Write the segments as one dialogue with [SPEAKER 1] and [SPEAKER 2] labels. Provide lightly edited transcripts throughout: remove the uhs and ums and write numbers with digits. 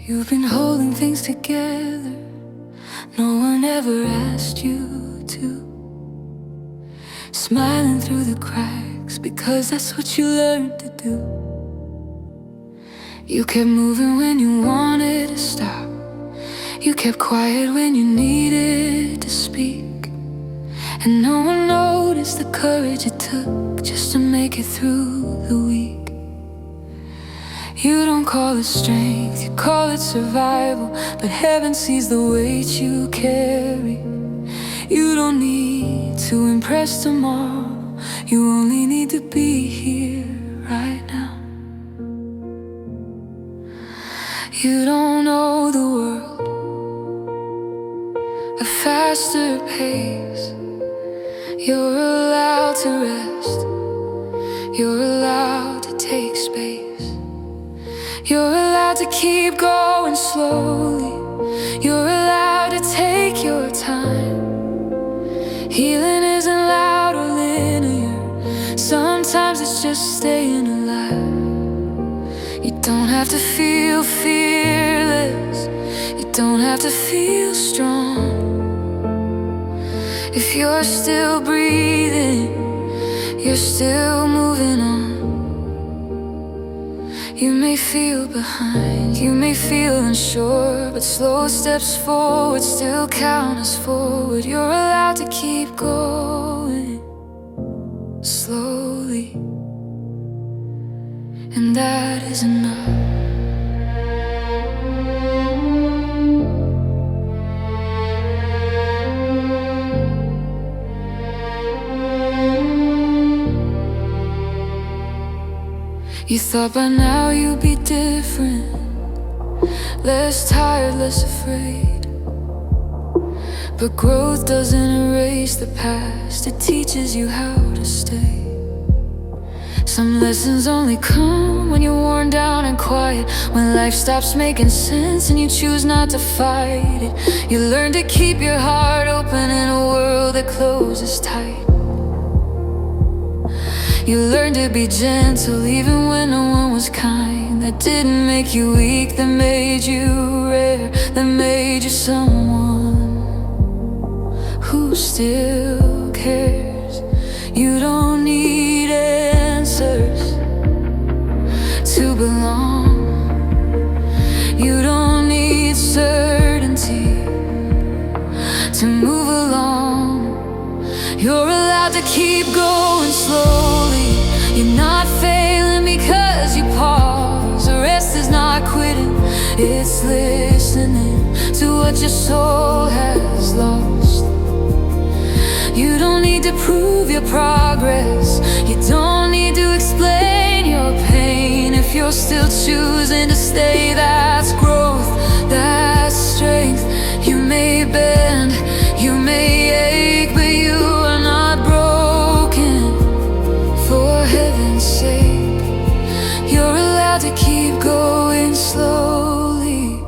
[SPEAKER 1] You've been holding things together, no one ever asked you to. Smiling through the cracks because that's what you learned to do. You kept moving when you wanted to stop. You kept quiet when you needed to speak. And no one noticed the courage it took just to make it through the week. You don't call it strength, you call it survival, but heaven sees the weight you carry. You don't need to impress tomorrow, you only need to be here right now. You don't know the world a faster pace. You're allowed to rest, you're allowed to take space. You're allowed to keep going slowly, you're allowed to take your time. Healing isn't loud or linear, sometimes it's just staying alive. You don't have to feel fearless, you don't have to feel strong. If you're still breathing, you're still moving on. You may feel behind, you may feel unsure, but slow steps forward still count as forward. You're allowed to keep going slowly, and that is enough. You thought by now you'd be different, less tired, less afraid. But growth doesn't erase the past, it teaches you how to stay. Some lessons only come when you're worn down and quiet, when life stops making sense and you choose not to fight it. You learn to keep your heart open in a world that closes tight. You learned to be gentle even when no one was kind. That didn't make you weak, that made you rare, that made you someone who still cares. You don't need answers to belong. You don't need certainty to move along. You're allowed to keep going slowly. You're not failing because you pause. The rest is not quitting, it's listening to what your soul has lost. You don't need to prove your progress, you don't need to explain your pain. If you're still choosing to stay, that's growth, that's strength. You may bend, you may ache, but you are not broken, for heaven's sake. You're allowed to keep going slowly,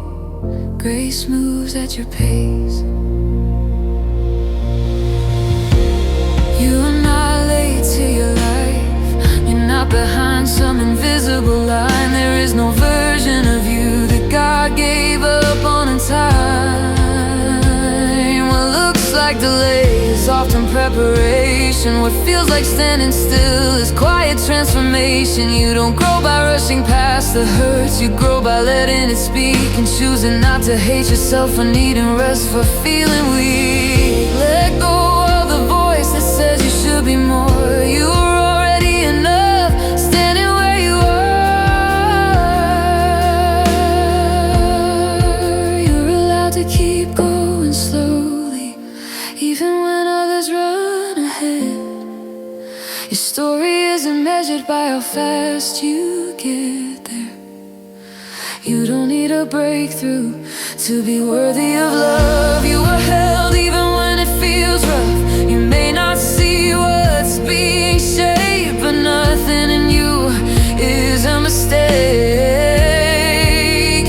[SPEAKER 1] grace moves at your pace. You are not late to your life, you're not behind some invisible line. There is no version of you that God gave up on in time. What looks like delay is often preparation. What feels like standing still is quiet transformation. You don't grow by rushing past the hurts, you grow by letting it speak and choosing not to hate yourself for needing rest, for feeling weak. Let go of the voice that says you should be more. You are already enough, standing where you are. You're allowed to keep going slowly, even when others run ahead. Your story isn't measured by how fast you get there. You don't need a breakthrough to be worthy of love. You are held even when it feels rough. You may not see what's being shaped, but nothing in you is a mistake.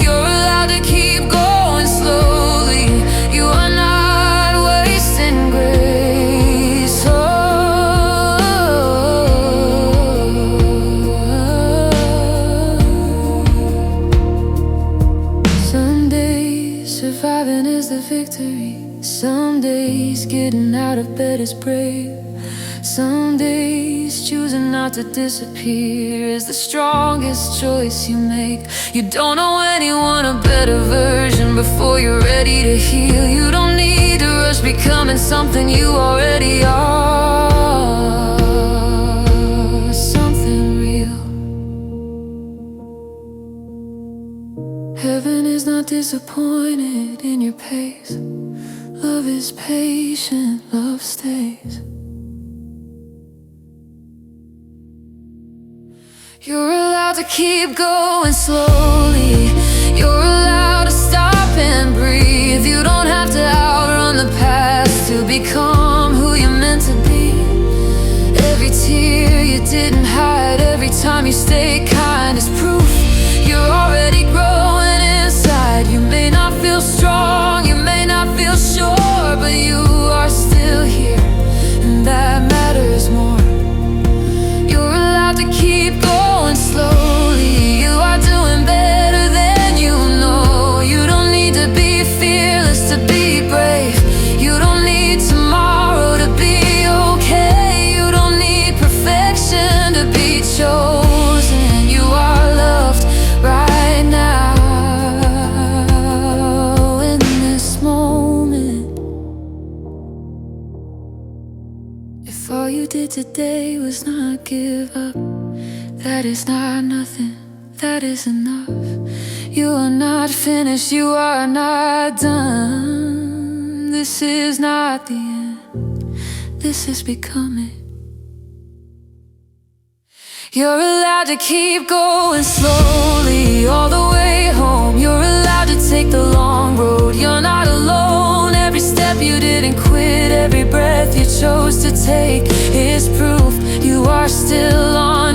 [SPEAKER 1] You're allowed to keep going slowly. You are not wasting grace. So is the victory. Some days getting out of bed is brave. Some days choosing not to disappear is the strongest choice you make. You don't owe anyone a better version before you're ready to heal. You don't need to rush becoming something you already are. Something real. Heaven is not disappointed in your pace. Love is patient, love stays. You're allowed to keep going slowly. You're allowed to stop and breathe. You don't have to outrun the past to become who you're meant to be. Every tear you didn't hide, every time you stay kind is proof you're already growing inside. You may not feel strong, you may not feel sure, but you are still here, and that matters more. You're allowed to keep going slowly. You are doing better than you know. You don't need to be fearless to be brave. You don't need tomorrow to be okay. You don't need perfection to be chosen. You are loved right now, in this moment. If all you did today was not give up, that is not nothing, that is enough. You are not finished, you are not done. This is not the end, this is becoming. You're allowed to keep going slowly all the way home. You're allowed to take the long road, you're not alone. Every step you didn't quit, every breath you chose to take is proof you are still on